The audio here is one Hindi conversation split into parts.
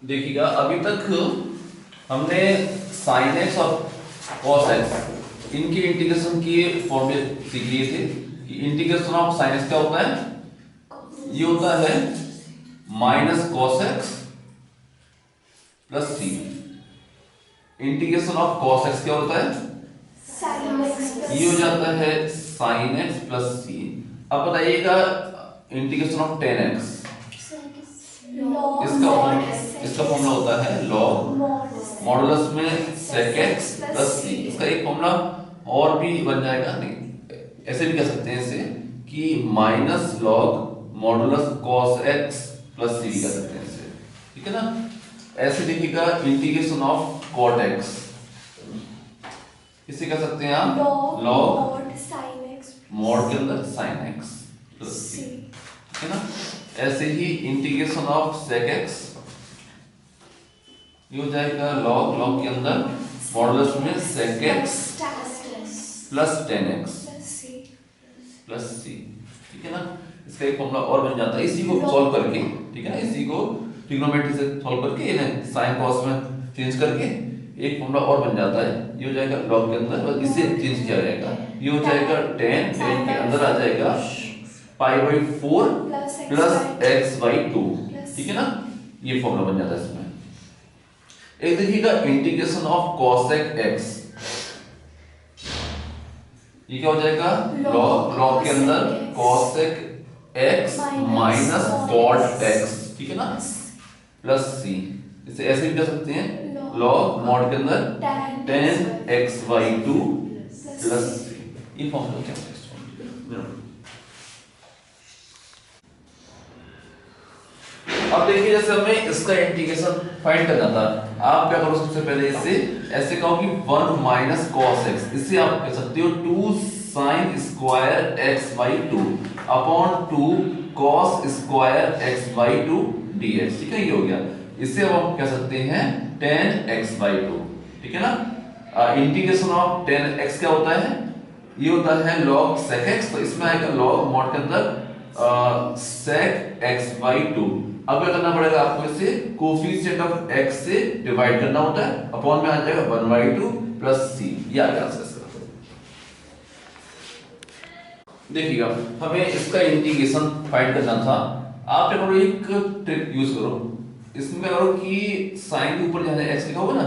देखिएगा अभी तक हमने साइन एक्स और कॉस एक्स इनके इंटीग्रेशन के फॉर्मूले सीख लिए थे कि इंटीग्रेशन ऑफ साइन एक्स क्या होता है, ये होता है minus cos x plus c. Integration of cos x क्या होता है, ये हो जाता है साइन एक्स प्लस सी। अब बताइएगा इंटीग्रेशन ऑफ टेन एक्स, इसका फॉर्मूला होता है लॉग मॉडुलस में सेक एक्स प्लस सी। इसका एक फॉर्मूला और भी बन जाएगा, नहीं ऐसे भी कह सकते हैं इसे कि minus log modulus cos x plus C भी कह सकते हैं इसे, ठीक है ना। ऐसे देखिएगा इंटीग्रेशन ऑफ कॉट एक्स, इसे कह सकते हैं आप लॉग मॉड के अंदर साइन एक्स प्लस सी, ठीक है ना। ऐसे ही इंटीग्रेशन ऑफ सेक एक्स, ये हो जाएगा लॉग के अंदर मॉडुलस में sec X plus tan X plus C, ठीक है ना। इसका एक फॉर्मूला और बन जाता है इसी को सॉल्व करके, ठीक है ना। इसी को ट्रिग्नोमेट्री से सॉल्व करके इन्हें साइन कॉस में चेंज करके एक फॉर्मूला और बन जाता है। ये हो जाएगा लॉग के अंदर, बस इसे चेंज किया जाएगा। ये हो जाएगा टेन के अंदर आ जाएगा pi by 4 plus x by 2, ठीक है ना। ये फॉर्मूला बन जाता है इसमें। एक देखिएगा इंटीग्रेशन ऑफ कॉसेक एक्स, ये क्या हो जाएगा लॉग के अंदर cosec x minus cot x, ठीक है ना, प्लस सी। इसे ऐसे भी कर सकते हैं लॉग मॉड के अंदर ten x by 2 plus C. ये फॉर्मूला क्या है। अब देखिए जैसे हमें इसका इंटीग्रेशन फाइंड करना था, आप क्या करो सबसे पहले इसे ऐसे कहो कि 1 माइनस कॉस एक्स, इसे आप कह सकते हो 2 sine square x by 2 upon 2 cos square x by 2 dx, ठीक है। ये हो गया। इसे अब हम कह सकते हैं 10 एक्स बाई 2, ठीक है ना। इंटीग्रेशन ऑफ 10 एक्स क्या होता है, ये होता है लॉग सेक एक्स, तो इसमें आएगा लॉग मॉड के अंदर सेक एक्स बाई 2। अब क्या करना पड़ेगा आपको, इसे कोफिशिएंट ऑफ x से डिवाइड करना होता है, अपॉन में आ जाएगा 1/2 प्लस c। ये आ गया आंसर इसका। देखिएगा हमें इसका इंटीग्रेशन फाइंड करना था। आप क्या करो, एक ट्रिक यूज करो। इसमें क्या करो कि साइन के ऊपर जहां x लिखा होगा ना,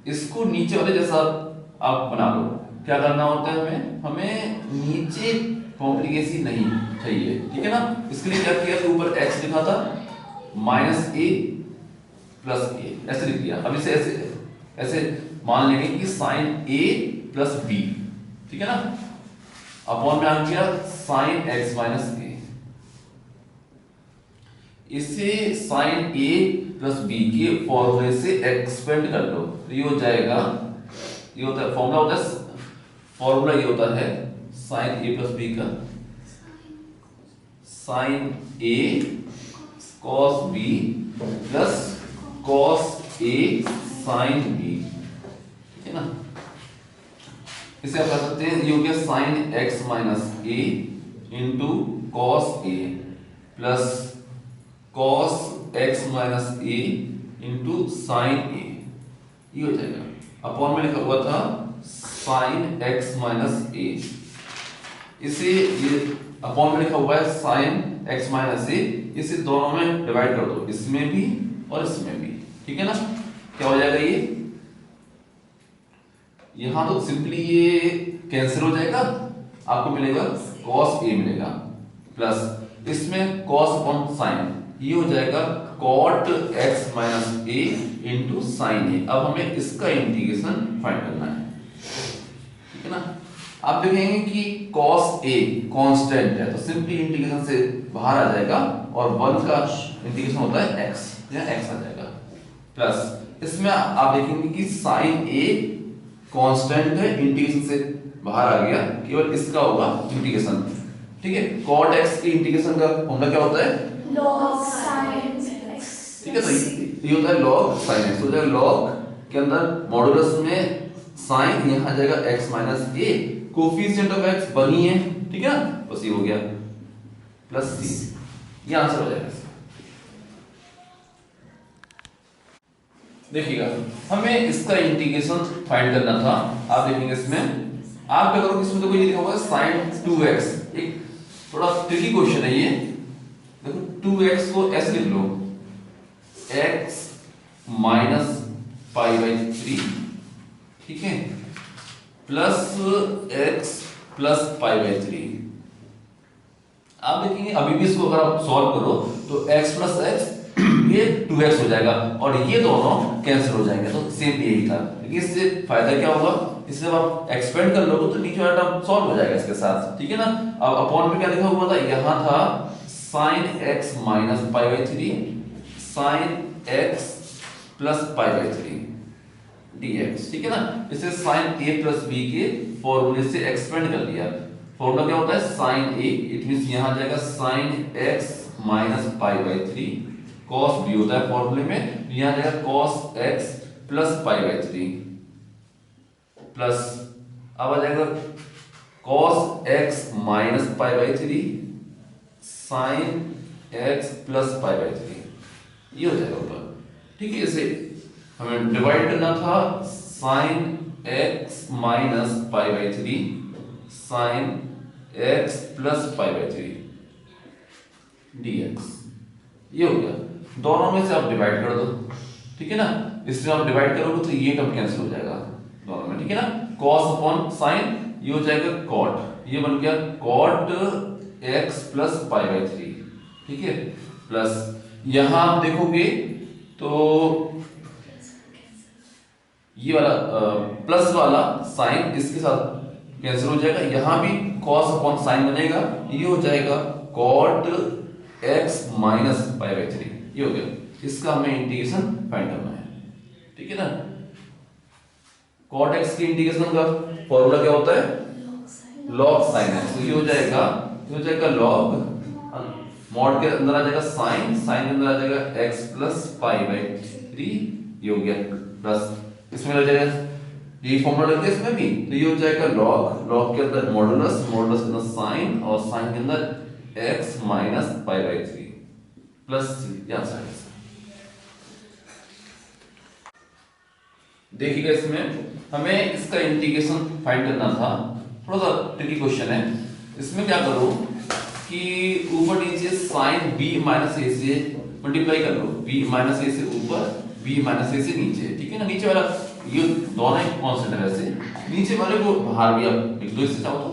इसको नीचे वाले जैसा आप बना लो। क्या करना होता है, हमें नीचे कॉम्प्लिकेशन नहीं चाहिए, ठीक है ना। इसके लिए क्या किया, ऊपर x लिखा था माइनस ए प्लस ए, ऐसे लिख दिया। अब इसे ऐसे मान लेंगे कि साइन ए प्लस बी, ठीक है ना, अपॉन में आ गया साइन एक्स माइनस ए। इसे साइन ए प्लस बी के फॉर्मूले से एक्सपेंड कर दो, तो ये हो जाएगा, ये होता है फॉर्मूला होता है, फॉर्मूला ये होता है साइन ए प्लस बी का sine a cos b plus cos a sin b, ठीक है ना। इसे आप कह सकते हैं ये हो गया sin x minus a into cos a plus cos x minus a into sin a, ये हो जाएगा। अपॉन में लिखा हुआ था sin x माइनस a, इसे ये अपॉन में लिखा हुआ है sin x माइनस a, इसे दोनों में डिवाइड कर दो, इसमें भी और इसमें भी, ठीक है ना। क्या हो जाएगा, ये यहां तो सिंपली ये कैंसिल हो जाएगा, आपको मिलेगा cos a मिलेगा प्लस इसमें cos अपॉन sin, ये हो जाएगा cot x minus a into sine a। अब हमें इसका इंटीग्रेशन फाइंड करना है, ठीक है ना। आप देखेंगे कि cos a कांस्टेंट है, तो सिंपली इंटीग्रेशन से बाहर आ जाएगा और 1 का इंटीग्रेशन होता है x, यहाँ x आ जाएगा प्लस इसमें आप देखेंगे कि sin a कांस्टेंट है, इंटीग्रेशन से बाहर आ गया, केवल इसका होगा इंटीग्रेशन, ठीक है। cot x के इंटीग्रेशन का फॉर्मूला क्या होता है, log sin x, ठीक है। तो ये होता है log sin x, हो जाएगा log के अंदर मॉडुलस में sin, यहाँ आ जाएगा x minus a, coefficient of x बनी है, ठीक है ना, बस ये हो गया प्लस c, ये आंसर हो जाएगा। देखिएगा हमें इसका इंटीग्रेशन फाइंड करना था। आप देखेंगे इसमें आप क्या करोगे, इसमें देखो ये लिखा हुआ है sin 2x, एक थोड़ा ट्रिकी क्वेश्चन है ये। देखो 2x को ऐसे लिख लो, x माइनस पाई बाई 3, ठीक है, plus x plus pi by 3। आप देखेंगे अभी भी इसको अगर आप सॉल्व करो तो x प्लस x ये 2x हो जाएगा और ये दोनों कैंसिल हो जाएंगे, तो सेम यही था। लेकिन इससे फायदा क्या होगा, इससे जब आप एक्सपेंड कर लोगे तो नीचे वाला टर्म सॉल्व हो जाएगा इसके साथ, ठीक है ना। अब अपॉन में क्या लिखा हुआ था, यहाँ था sin x minus pi by 3 sin x plus pi by 3 dx, ठीक है ना। इसे sin a प्लस b के फॉर्मूले से एक्सपेंड कर लिया। फॉर्मूला क्या होता है, sin a, इट मींस यहां आ जाएगा sin x minus pi by 3 cos b होता है फॉर्मूले में, यहां आ जाएगा cos x plus pi by 3 plus अब आ जाएगा cos x minus pi by 3 sin x plus pi by 3, ये हो जाएगा ऊपर, ठीक है। इसे हमें डिवाइड करना था, sin x minus pi by 3 sin x plus pi by 3 dx, ये हो गया। दोनों में से आप डिवाइड कर दो, ठीक है ना। इससे आप डिवाइड करोगे तो ये टर्म कैंसिल हो जाएगा दोनों में, ठीक है ना। cos अपॉन sin, ये हो जाएगा cot, ये बन गया cot x plus pi by 3, ठीक है, प्लस यहां आप देखोगे तो ये वाला प्लस वाला साइन इसके साथ कैंसिल हो जाएगा, यहां भी cos अपॉन sin बनेगा, ये हो जाएगा cot x minus pi by 3, ये हो गया। इसका हमें इंटीग्रेशन फाइंड करना है, ठीक है ना। cot x की इंटीग्रेशन का फॉर्मूला क्या होता है, log sin x, तो ये हो जाएगा log, मॉड के अंदर आ जाएगा sin, sin के अंदर आ जाएगा x प्लस पाई बाई 3, ये हो गया, प्लस इसमें आ जाएगा ये फॉर्मूला लग गया इसमें भी, तो ये हो जाएगा log के अंदर मॉडुलस, मॉडुलस के अंदर sin और sin के अंदर x minus pi by 3 plus c, यहां से देखिएगा इसमें हमें इसका इंटीग्रेशन फाइंड करना था। थोड़ा सा ट्रिकी क्वेश्चन है। इसमें क्या करो कि ऊपर नीचे sin b माइनस a से मल्टीप्लाई कर लो, b माइनस a से ऊपर, b माइनस a से नीचे, ठीक है ना। नीचे वाला ये दोनों एक कांस्टेंट है, वैसे नीचे वाले को बाहर भी आप लिख दो इससे चाहो तो।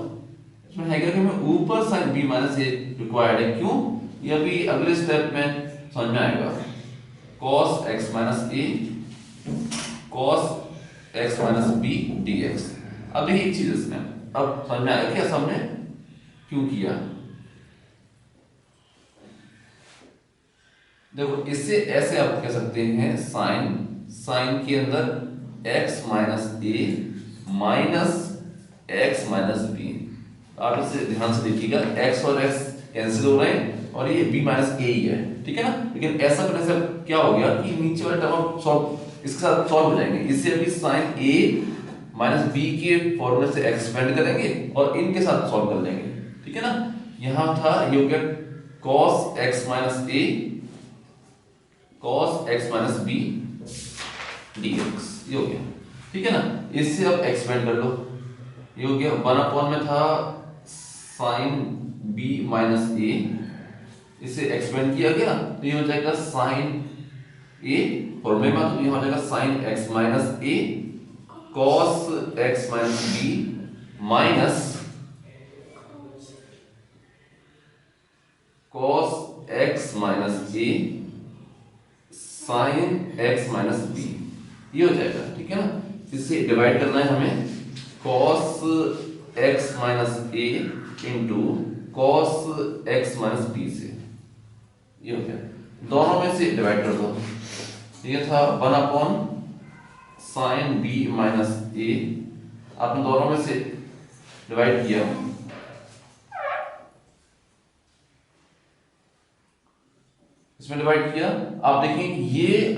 इसमें है कि हमें ऊपर sin b minus a required है, क्यों, ये अभी अगले स्टेप में समझ में आएगा। cos x minus a cos x minus b dx। अब देखिए एक चीज इसमें अब समझ में आएगा कि ऐसा हमने क्यों किया। देखो इससे ऐसे आप कह सकते हैं sin के अंदर x minus a minus x minus b। आप इसे ध्यान से देखिएगा, x और x कैंसिल हो रहे हैं और ये b माइनस a ही है, ठीक है ना। लेकिन ऐसा करने से क्या हो गया कि नीचे वाले टर्म सॉल्व इसके साथ सॉल्व हो जाएंगे। इससे अभी sin a माइनस b के फॉर्मूले से एक्सपेंड करेंगे और इनके साथ सॉल्व कर लेंगे, ठीक है ना। यहां था ये हो गया cos x minus a cos x minus b dx, ये हो गया, ठीक है ना। इससे अब एक्सपेंड कर लो, ये हो गया 1 में था sin b माइनस a, इसे एक्सपेंड किया गया तो ये हो जाएगा sin a फॉर्मूले में, तो ये हो जाएगा sin x minus a cos x minus b minus cos x minus a sin x minus b, ये हो जाएगा, ठीक है ना। इससे डिवाइड करना है हमें, cos x minus a into cos x minus b से, ये हो गया। दोनों में से डिवाइड कर दो, ये था 1 sin b माइनस a, आपने दोनों में से डिवाइड किया, इसमें डिवाइड किया, आप देखें ये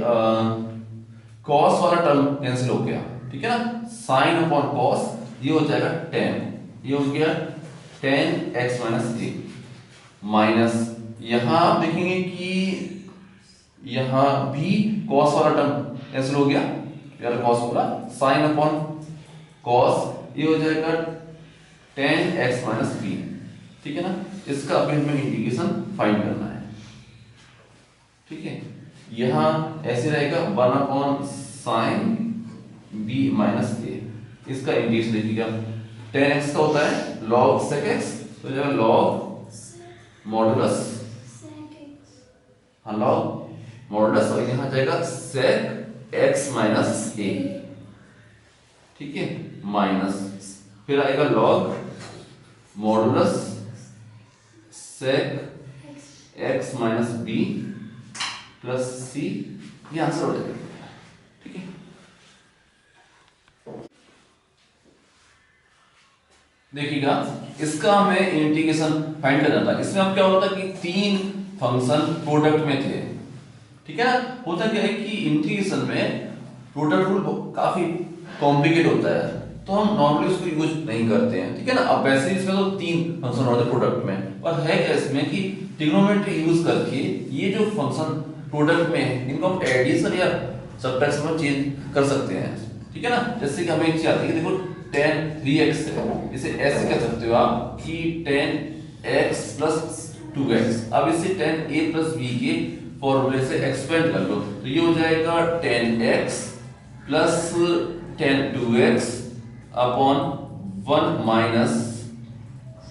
cos वाला टर्म कैंसिल हो गया, ठीक है ना। sin अपॉन cos, ये हो जाएगा tan, ये हो गया tan x minus a minus, यहां आप देखेंगे कि यहाँ भी कॉस वाला टर्म कैंसिल हो गया, यार कॉस बोला, साइन अपॉन कॉस, ये हो जाएगा tan x माइनस बी, ठीक है ना। इसका अभी हमें इंटीग्रेशन फाइंड करना है, ठीक है। यहाँ ऐसे रहेगा 1 अपॉन साइन बी माइनस ए, इसका इंटीग्रेशन देखिएगा, tan x का होता है log sec x, तो जाएगा log मॉडुलस, हाँ log मॉडुलस, और यहाँ जाएगा sec x माइनस ए, ठीक है, माइनस, फिर आएगा log modulus sec x minus B plus C, ये आंसर हो जाएगा, ठीक है। देखिएगा इसका हमें इंटीग्रेशन फाइंड करना था। इसमें अब क्या होता है कि तीन फंक्शन प्रोडक्ट में थे, ठीक है ना। होता क्या है कि इंटीग्रेशन में प्रोडक्ट रूल काफी कॉम्प्लिकेट होता है, तो हम नॉर्मली उसको यूज नहीं करते हैं, ठीक है ना। अब वैसे इसमें तो तीन फंक्शन होते हैं प्रोडक्ट में, और है क्या इसमें कि ट्रिग्नोमेट्री यूज करके ये जो फंक्शन प्रोडक्ट में है इनको हम एडिशन या सब्ट्रैक्शन में चेंज कर सकते हैं, ठीक है ना। जैसे कि हमें एक चीज आती है, देखो tan 3x है, इसे ऐसे कह सकते हो आप कि tan x प्लस 2x। अब इसे tan a प्लस b के फॉर्मूले से एक्सपेंड कर लो, तो ये हो जाएगा tan x plus tan 2x upon 1 minus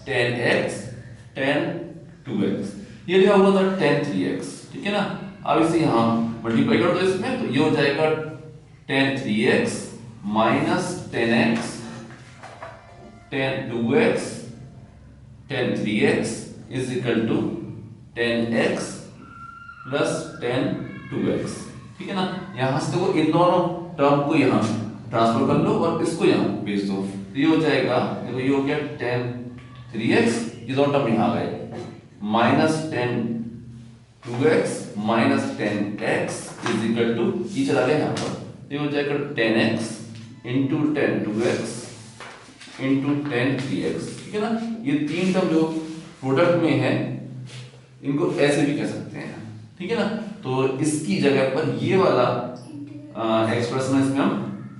tan x tan 2x, ये लिखा हुआ था tan 3x, ठीक है ना। अब इसे यहाँ मल्टीप्लाई कर दो इसमें, तो ये हो जाएगा tan 3x minus tan x tan 2x tan 3x is equal to tan x plus tan 2x, ठीक है ना। यहां से देखो इन दोनों टर्म को यहां ट्रांसफर कर लो और इसको यहां भेज दो, तो ये हो जाएगा, देखो ये हो गया tan 3x, ये दोनों टर्म यहां आ गए, minus tan 2x minus tan x is equal to, ये चला गया यहां पर, ये हो जाएगा tan x into tan 2x into tan 3x, ठीक है ना। ये तीन टर्म जो प्रोडक्ट में है इनको ऐसे भी कह सकते हैं, ठीक है ना। तो इसकी जगह पर ये वाला एक्सप्रेशन इसमें हम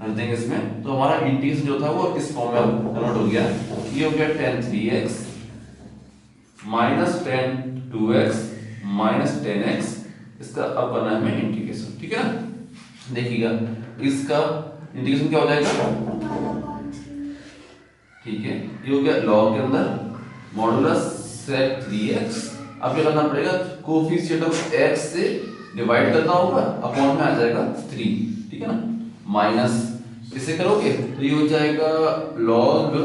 रख देंगे इसमें, तो हमारा इंटीग्रेशन जो था वो इस फॉर्म में कन्वर्ट हो गया, ये हो गया tan 3x minus tan 2x minus tan x, इसका अब करना है हमें इंटीग्रेशन, ठीक है ना। देखिएगा इसका इंटीग्रेशन क्या हो जाएगा, ठीक है, ये हो गया log के अंदर मॉडुलस sec 3x, अब क्या करना पड़ेगा, कोफिशिएंट ऑफ x से डिवाइड करना होगा, अपॉन में आ जाएगा 3, ठीक है ना, माइनस इसे करोगे तो ये हो जाएगा log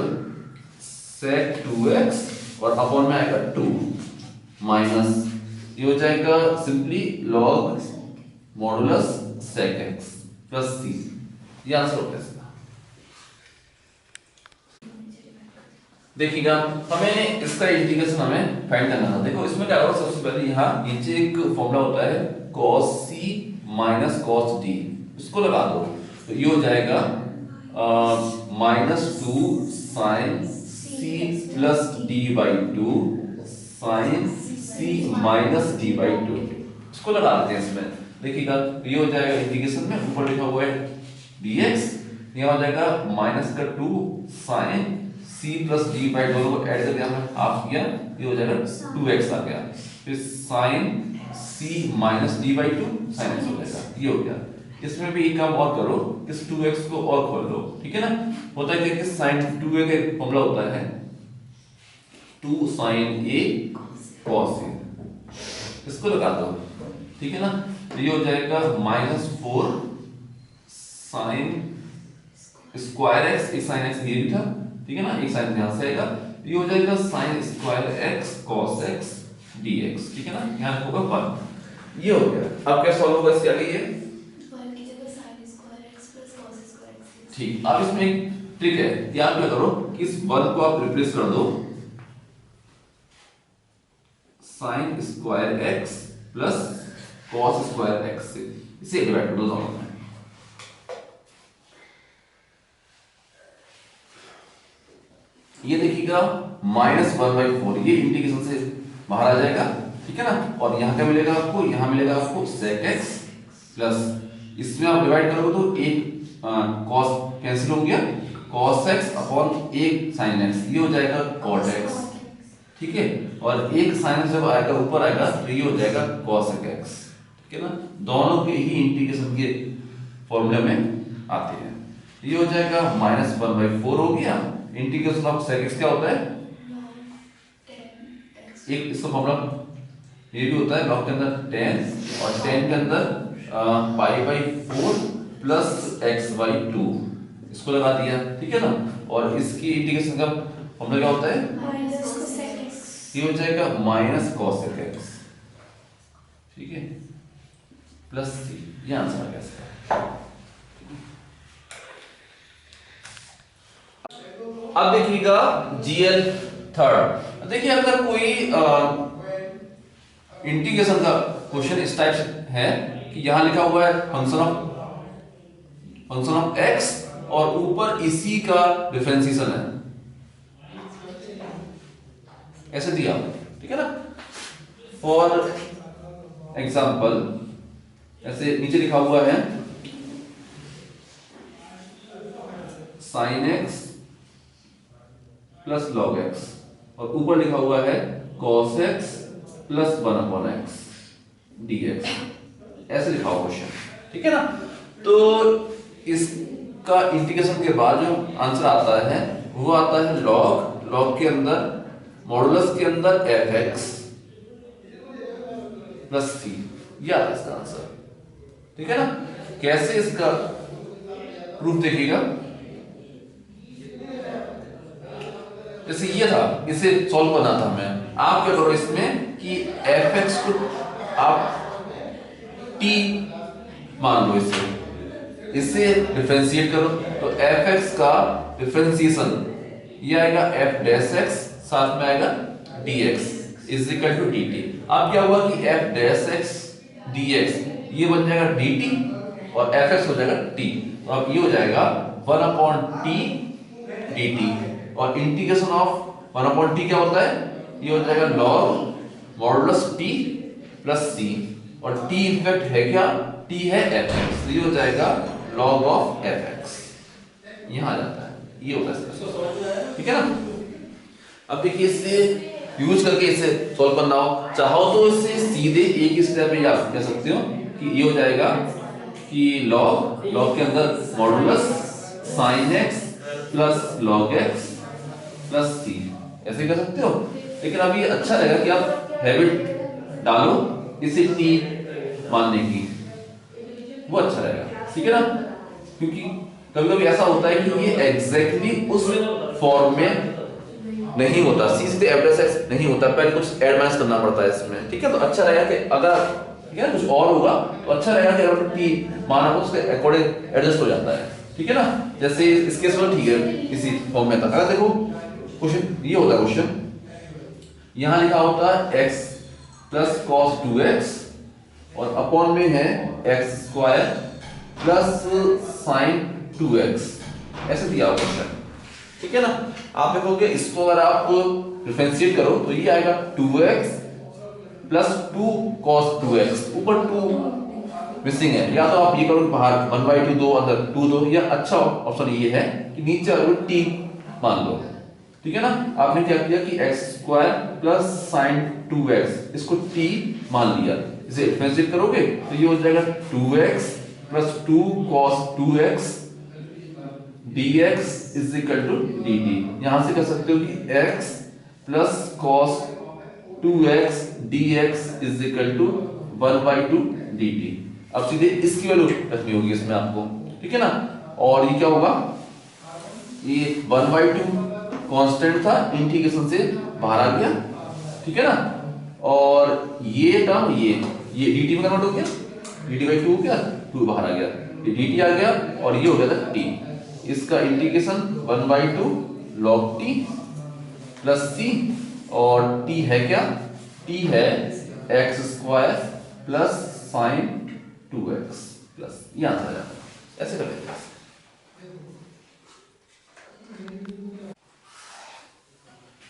sec 2x और अपॉन में आएगा 2, माइनस ये हो जाएगा simply log modulus sec x plus c, ये आंसर होता है इसका। देखिएगा हमें इसका इंटीग्रेशन हमें फाइंड करना था। देखो इसमें क्या होगा, सबसे पहले यहाँ नीचे एक फॉर्मूला होता है cos c minus cos d, इसको लगा दो, तो ये हो जाएगा minus 2 sine c plus d by 2 sine c minus d by 2, इसको लगा देते हैं इसमें। देखिएगा ये हो जाएगा इंटीग्रेशन में, ऊपर लिखा हुआ है dx, यहाँ हो जाएगा माइनस का 2 sine c plus d by दोनों को ऐड करके हमने हाफ किया, ये हो जाएगा 2x आ गया, फिर sin c minus d by 2 sin x हो जाएगा, ये हो गया। इसमें भी एक काम और करो, इस 2x को और खोल लो, ठीक है ना। होता है कि sin 2a का एक फॉर्मूला होता है 2 sin a cos a, इसको लगा दो, ठीक है ना। ये हो जाएगा -4 sin स्क्वायर x, एक sin x ये भी था, ठीक है ना, एक साइन यहां से आएगा, ये हो जाएगा sin square x cos x dx, ठीक है ना, यहां होगा 1, ये हो गया। अब क्या सॉल्व होगा इसके आगे, ये 1 की जगह sin square x plus cos square x, ठीक। अब इसमें एक ट्रिक है, याद क्या करो कि इस 1 को आप रिप्लेस कर दो sin square x plus cos square x से, इसे डिवाइड कर दो दोनों में, ये देखिएगा -1/4, ये इंटीग्रेशन से बाहर आ जाएगा, ठीक है ना। और यहाँ क्या मिलेगा आपको, यहाँ मिलेगा आपको sec x प्लस इसमें आप डिवाइड करोगे तो एक cos कैंसिल हो गया, cos x अपॉन एक sin x, ये हो जाएगा cot x, ठीक है। और एक sin x जब आएगा ऊपर आएगा तो ये हो जाएगा cos x, ठीक है ना। दोनों के ही इंटीग्रेशन के फॉर्मूले में आते हैं। ये हो जाएगा -1/4 हो गया। इंटीग्रेशन ऑफ sec x क्या होता है, एक इसका फॉर्मूला ये भी होता है log के अंदर 10 और 10 के अंदर π/4 प्लस x/2, इसको लगा दिया, ठीक है ना। और इसकी इंटीग्रेशन का फॉर्मूला क्या होता है, ये हो जाएगा -cos x, ठीक है, प्लस c, ये आंसर आ गया इसका। अब देखिएगा GL थर्ड। देखिए अगर कोई इंटीग्रेशन का क्वेश्चन इस टाइप से है कि यहां लिखा हुआ है फंक्शन ऑफ x और ऊपर इसी का डिफरेंशिएशन है, ऐसे दिया, ठीक है ना। फॉर एग्जांपल ऐसे नीचे लिखा हुआ है sin x plus log x और ऊपर लिखा हुआ है cos x plus 1/x dx, ऐसे लिखा हुआ क्वेश्चन, ठीक है ना। तो इसका इंटीग्रेशन के बाद जो आंसर आता है वो आता है log के अंदर मॉडुलस के अंदर fx प्लस c, ये आता है इसका आंसर, ठीक है ना। कैसे इसका प्रूफ देखिएगा, जैसे ये था, इसे सॉल्व करना था हमें। आप क्या करो इसमें कि fx को आप t मान लो, इसे डिफरेंशिएट करो तो fx का डिफरेंशिएशन ये आएगा f डैश x, साथ में आएगा dx is equal to dt। अब क्या हुआ कि f डैश x dx ये बन जाएगा dt और fx हो जाएगा t, तो अब ये हो जाएगा 1/t dt। और इंटीग्रेशन ऑफ 1/t क्या होता है, ये हो जाएगा log modulus t plus c, और t इनफैक्ट है क्या, t है fx, तो ये हो जाएगा log ऑफ fx, यहां आ जाता है, ये होता है, ठीक है ना। अब देखिए इसे यूज करके इसे सॉल्व करना हो चाहो तो इसे सीधे एक ही स्टेप में आप कह सकते हो कि ये हो जाएगा कि log के अंदर modulus sin x plus log x plus c, ऐसे कर सकते हो। लेकिन अभी अच्छा रहेगा कि आप हैबिट डालो इसे t मानने की, वो अच्छा रहेगा, ठीक है ना। क्योंकि कभी कभी ऐसा होता है कि ये एग्जैक्टली उस फॉर्म में नहीं होता, c सीधे f डैश x नहीं होता, पहले कुछ ऐड माइनस करना पड़ता है इसमें, ठीक है। तो अच्छा रहेगा कि अगर ठीक है कुछ और होगा तो अच्छा रहेगा कि अगर t माना हो उसके अकॉर्डिंग एडजस्ट हो जाता है, ठीक है ना। जैसे इस केस में ठीक है इसी फॉर्म में था। अगर देखो क्वेश्चन ये होता है, क्वेश्चन यहां लिखा होता है x प्लस cos 2x और अपॉन में है x square plus sin 2x, ऐसे दिया हुआ क्वेश्चन, ठीक है ना। आप देखोगे इसको अगर आप डिफरेंशिएट करो तो ये आएगा 2x प्लस 2 cos 2x, ऊपर 2 मिसिंग है, या तो आप ये करो बाहर 1/2 दो अंदर 2 दो, या अच्छा ऑप्शन ये है कि नीचे t मान लो, ठीक है ना। आपने क्या किया कि x square plus sin 2x इसको t मान लिया, इसे डिफरेंशिएट करोगे तो ये हो जाएगा 2x plus 2 cos 2x dx is equal to dt। यहां से कह सकते हो कि x plus cos 2x dx is equal to 1/2 dt। अब सीधे इसकी वैल्यू रखनी होगी इसमें आपको, ठीक है ना। और ये क्या होगा, ये 1/2 कांस्टेंट था, इंटीग्रेशन से बाहर आ गया, ठीक है ना। और ये टर्म ये dt में कन्वर्ट हो गया, dt/2 हो गया, 2 बाहर आ गया, ये dt आ गया और ये हो गया था t। इसका integration 1/2 log t plus c, और t है क्या, t है x square plus sin 2x plus, ये आंसर आ जाता है, ऐसे कर लेते हैं।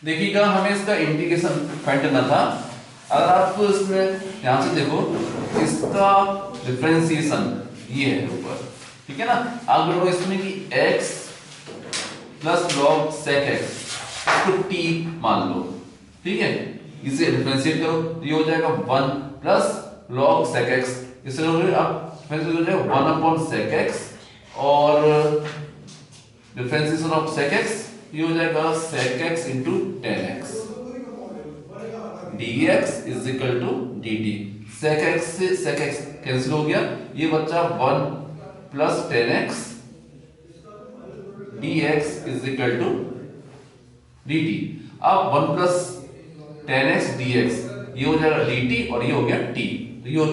देखिएगा हमें इसका इंटीग्रेशन फाइंड करना था अगर आप इसमें ध्यान से देखो, इसका डिफरेंशिएशन ये है ऊपर, ठीक है ना। आप बोलो इसमें कि x plus log sec x इसको t मान लो, ठीक है। इसे डिफरेंशिएट करो तो ये हो जाएगा 1 प्लस लॉग सेक x, इसे आप फिर से हो जाएगा 1 अपॉन सेक x और डिफरेंशिएशन ऑफ सेक x ये हो जाएगा sec x into tan x dx is equal to dt। sec x से sec x कैंसिल हो गया, ये बच्चा 1 plus tan x dx is equal to dt। अब 1 प्लस टेन एक्स dx ये हो जाएगा dt और ये हो गया t, तो ये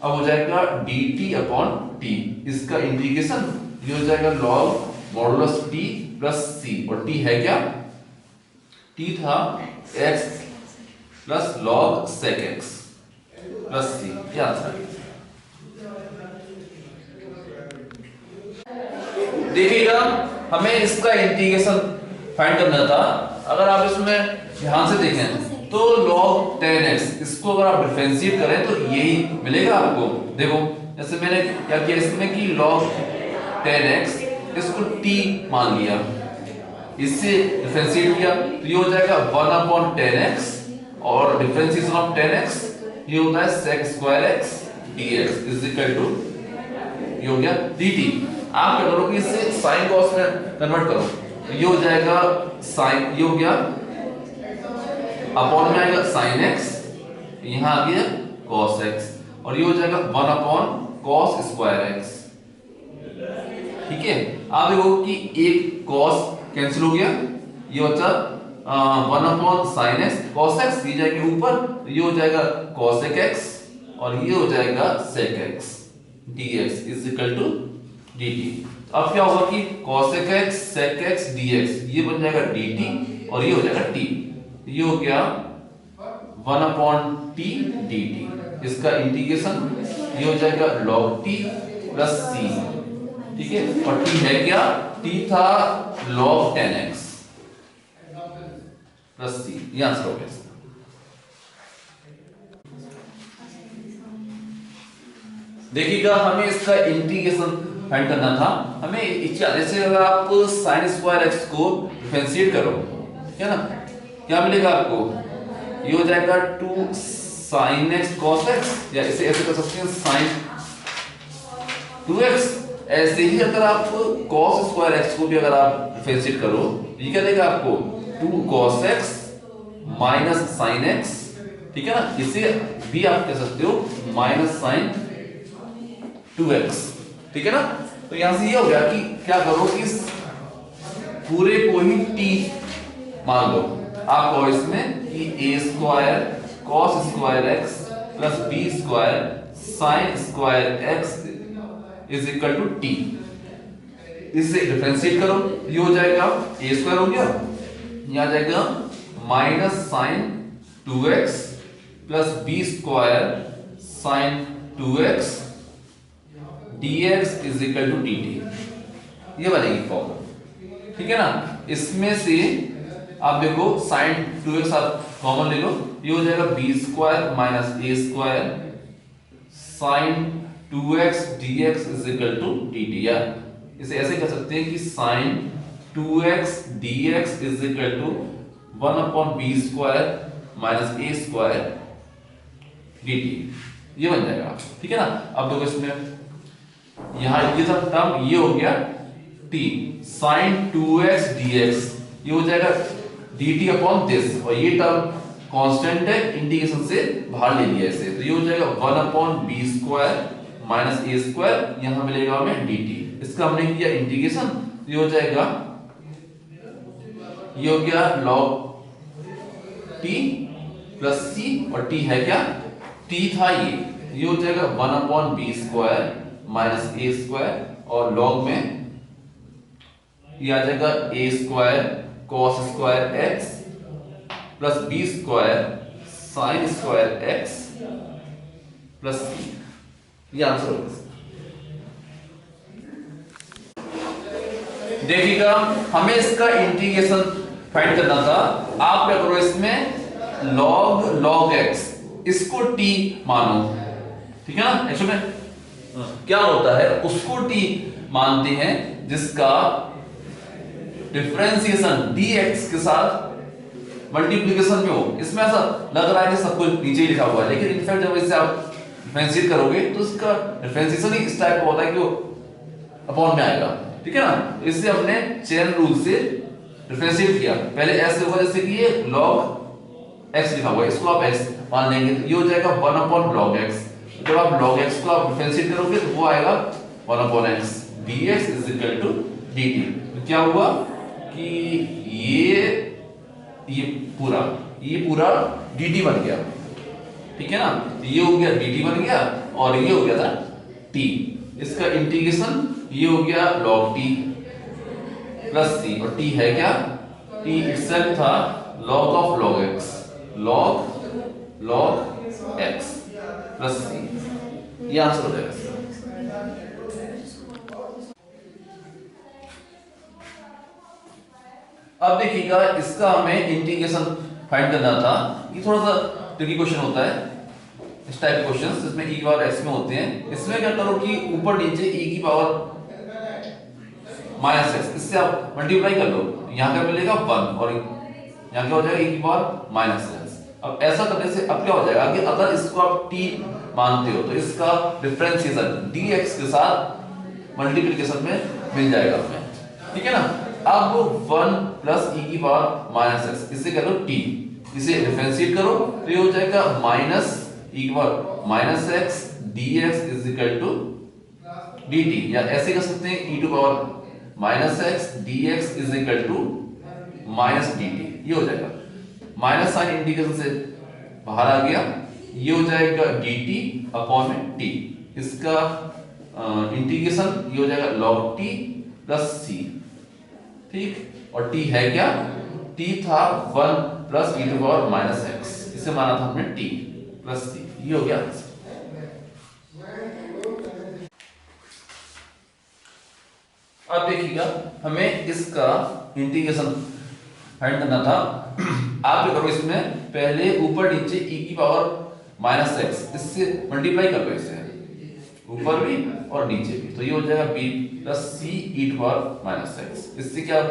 अब हो जाएगा dt अपॉन t। इसका इंटीग्रेशन ये हो जाएगा log modulus t plus c, और t है क्या, t था x plus log sec x plus c, क्या आंसर है। देखिएगा हमें इसका इंटीग्रेशन फाइंड करना था। अगर आप इसमें ध्यान से देखें तो log 10x इसको अगर आप डिफरेंशिएट करें तो यही मिलेगा आपको। देखो जैसे मैंने क्या किया इसमें कि log 10x इसको t मान लिया, इससे डिफरेंशिएट किया तो ये हो जाएगा 1 अपॉन 10x और डिफरेंशिएशन ऑफ 10x ये होता है sec square x dx is equal to ये हो गया dt। आप क्या करोगे इससे sin cos में कन्वर्ट करो तो ये हो जाएगा sin, ये हो गया अपॉन में आएगा sin x, यहां आ गया cos x और ये हो जाएगा 1 अपॉन cos स्क्वायर x, ठीक है। आप देखो कि एक cos कैंसिल हो गया, ये बचा 1 upon sin x cos x, ये जाएगा ऊपर तो ये हो जाएगा cosec x और ये हो जाएगा sec x dx is equal to dt। तो अब क्या होगा कि cosec x sec x dx ये बन जाएगा dt और ये हो जाएगा t, ये हो गया 1 अपॉन t dt। इसका इंटीग्रेशन ये हो जाएगा log t प्लस c, ठीक है। और t है क्या, t था log 10x प्लस c, ये आंसर हो गया इसका। देखिएगा हमें इसका इंटीग्रेशन फाइंड करना था। हमें इच्छा जैसे अगर आप sin स्क्वायर x को डिफरेंशिएट करो, है ना, क्या मिलेगा आपको, ये हो जाएगा 2 sin x cos x, या इसे ऐसे कर सकते हैं sin 2x। ऐसे ही अगर आप cos स्क्वायर x को भी अगर आप डिफरेंशिएट करो ये क्या देगा आपको 2 cos x minus sin x, ठीक है ना। इसे भी आप कह सकते हो माइनस sin 2x, ठीक है ना। तो यहां से ये हो गया कि क्या करो इस पूरे को ही t मान लो, आप कहो इसमें कि a square cos square x plus b square sin square x is equal to t। इससे डिफरेंशिएट करो ये हो जाएगा a स्क्वायर हो गया, यहां आ जाएगा minus sin 2x plus b square sin 2x dx is equal to dt, ये बनेगी फॉर्मूला, ठीक है ना। इसमें से आप देखो sin 2x आप कॉमन ले लो, ये हो जाएगा b square minus a square sin 2x dx is equal to dt, या इसे ऐसे कर सकते हैं कि sin 2x dx is equal to 1 upon b square minus a square dt, ये बन जाएगा, ठीक है ना। अब देखो इसमें यहां ये सब टर्म ये हो गया t sin 2x dx ये हो जाएगा dt अपॉन दिस, और ये टर्म कांस्टेंट है इंटीग्रेशन से बाहर ले लिया इसे, तो ये हो जाएगा 1 upon b square minus a square, यहां मिलेगा हमें dt। इसका हमने किया इंटीग्रेशन, ये हो जाएगा ये हो गया log t प्लस c, और t है क्या, t था ये हो जाएगा 1 upon b square minus a square और log में ये आ जाएगा a square cos square x plus b square sin square x plus c, ये आंसर होगा। देखिएगा हमें इसका इंटीग्रेशन फाइंड करना था। आप क्या करो इसमें log x इसको t मानो, ठीक है ना। एक्चुअली क्या होता है, उसको t मानते हैं जिसका डिफरेंशिएशन dx के साथ मल्टीप्लिकेशन में हो। इसमें ऐसा लग रहा है कि सब कुछ नीचे ही लिखा हुआ है, लेकिन इनफैक्ट जब इसे आप डिफरेंशिएट करोगे तो इसका डिफरेंशिएशन ही इस टाइप का होता है कि वो अपॉन में आएगा, ठीक है ना। इससे हमने चेन रूल से डिफरेंशिएट किया। पहले ऐसे होगा जैसे कि ये log x लिखा हुआ है, इसको आप x मान लेंगे तो ये हो जाएगा 1/log x। जब आप log x को आप डिफरेंशिएट करोगे तो वो आएगा 1/x dx dt। तो क्या हुआ कि ये पूरा dt बन गया, ठीक है ना। ये हो गया dt बन गया और ये हो गया था t। इसका इंटीग्रेशन ये हो गया log t प्लस c, और t है क्या, t इटसेल्फ था log x प्लस c। ये आंसर हो जाएगा। अब देखिएगा इसका हमें इंटीग्रेशन फाइंड करना था। ये थोड़ा सा ट्रिकी क्वेश्चन होता है, इस टाइप के क्वेश्चंस जिसमें e पावर x में होते हैं। इसमें क्या करो कि ऊपर नीचे e की पावर माइनस x, इससे आप मल्टीप्लाई कर लो, यहाँ का मिलेगा 1 और यहाँ क्या हो जाएगा e की पावर माइनस x। अब ऐसा करने से अब क्या हो जाएगा कि अगर इसको आप t मानते हो तो इसका डिफरेंशिएशन dx के साथ मल्टीप्लिकेशन में मिल जाएगा हमें, ठीक है ना। अब 1 प्लस e की पावर माइनस x, इसे कह लो t, इसे डिफरेंशिएट करो तो ये हो जाएगा माइनस e की power minus x dx is equal to dt, या ऐसे कर सकते हैं e to power minus x dx is equal to minus dt। ये हो जाएगा माइनस साइन इंटीग्रेशन से बाहर आ गया, ये हो जाएगा dt अपॉन में t। इसका इंटीग्रेशन ये हो जाएगा log t प्लस c, ठीक। और t है क्या, t था 1 plus e to power minus x, इसे माना था हमने t प्लस c। ये हो गया आंसर। अब देखिएगा हमें इसका इंटीग्रेशन फाइंड करना था। आप क्या करो, इसमें पहले ऊपर नीचे e की पावर माइनस x, इससे मल्टीप्लाई कर लो, इसे ऊपर भी और नीचे भी, तो ये हो जाएगा b plus c e to power minus x। इससे क्या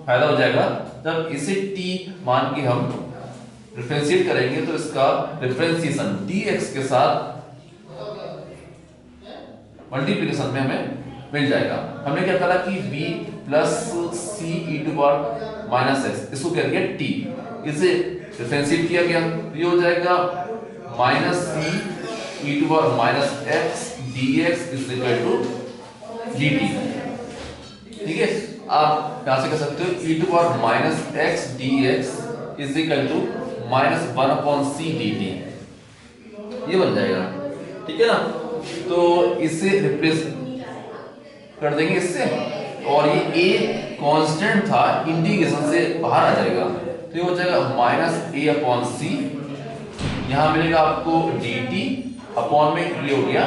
फायदा हो जाएगा, जब इसे t मान के हम डिफरेंशिएट करेंगे तो इसका डिफरेंशिएशन dx के साथ मल्टीप्लिकेशन में हमें मिल जाएगा। हमने क्या करा कि b plus c e to power minus x, इसको क्या किया t, इसे डिफरेंशिएट किया गया, ये हो जाएगा minus c e to power minus x dx is equal to dt, ठीक है। आप यहां से कर सकते हो e to power minus x dx is equal to minus 1 upon c dt, ये बन जाएगा, ठीक है ना। तो इसे रिप्लेस कर देंगे इससे, और ये a कांस्टेंट था, इंटीग्रेशन से बाहर आ जाएगा, तो ये हो जाएगा माइनस a अपॉन c। यहाँ मिलेगा आपको dt अपॉन में ये हो गया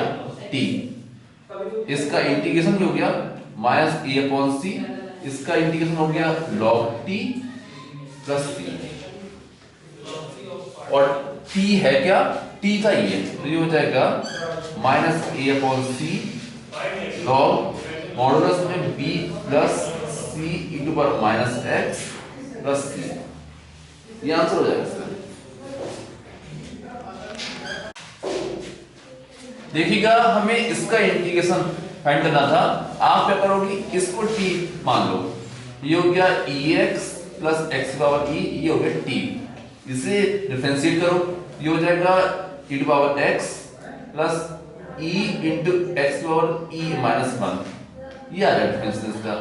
t, इसका इंटीग्रेशन भी हो गया माइनस a अपॉन c, इसका इंटीग्रेशन हो गया log t प्लस c, और t है क्या, t था ये, तो ये हो जाएगा minus a upon c log modulus में b plus c e to power minus x plus c। ये आंसर हो जाएगा इसका। देखिएगा हमें इसका इंटीग्रेशन फाइंड करना था। आप क्या करोगे, इसको t मान लो, ये हो गया ex plus x power e, ये हो गया t, इसे डिफरेंशिएट करो, ये हो जाएगा e to power x plus e into x power e minus 1, ये आ जाएगा डिफरेंशिएशन का,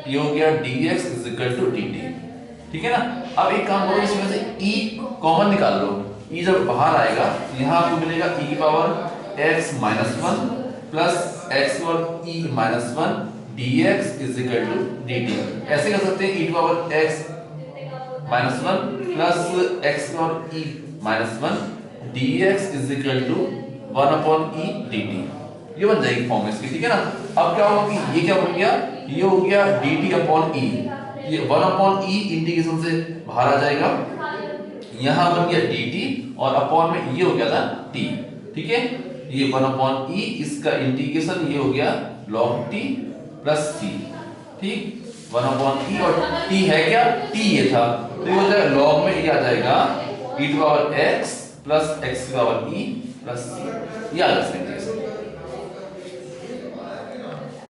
ये हो गया dx is equal to dt, ठीक है ना। अब एक काम करो, इसमें से e कॉमन निकाल लो, e जब बाहर आएगा यहाँ आपको मिलेगा e की power x minus 1 plus x power e minus 1 dx is equal to dt। ऐसे कर सकते हैं e to power x minus 1 plus x power e minus 1 dx is equal to 1 upon e dt, ये बन जाएगी फॉर्म इसकी, ठीक है ना। अब क्या होगा कि ये क्या बन गया, ये हो गया dt अपॉन e, ये 1 अपॉन e इंटीग्रेशन से बाहर आ जाएगा, यहां बन गया dt और अपॉन में ये हो गया था t, ठीक है। ये 1/e, इसका इंटीग्रेशन ये हो गया log t प्लस c, ठीक। 1/e और t है क्या, t ये था, तो ये हो जाएगा log में ये आ जाएगा e to power x plus x की पावर e प्लस c, याद रखना।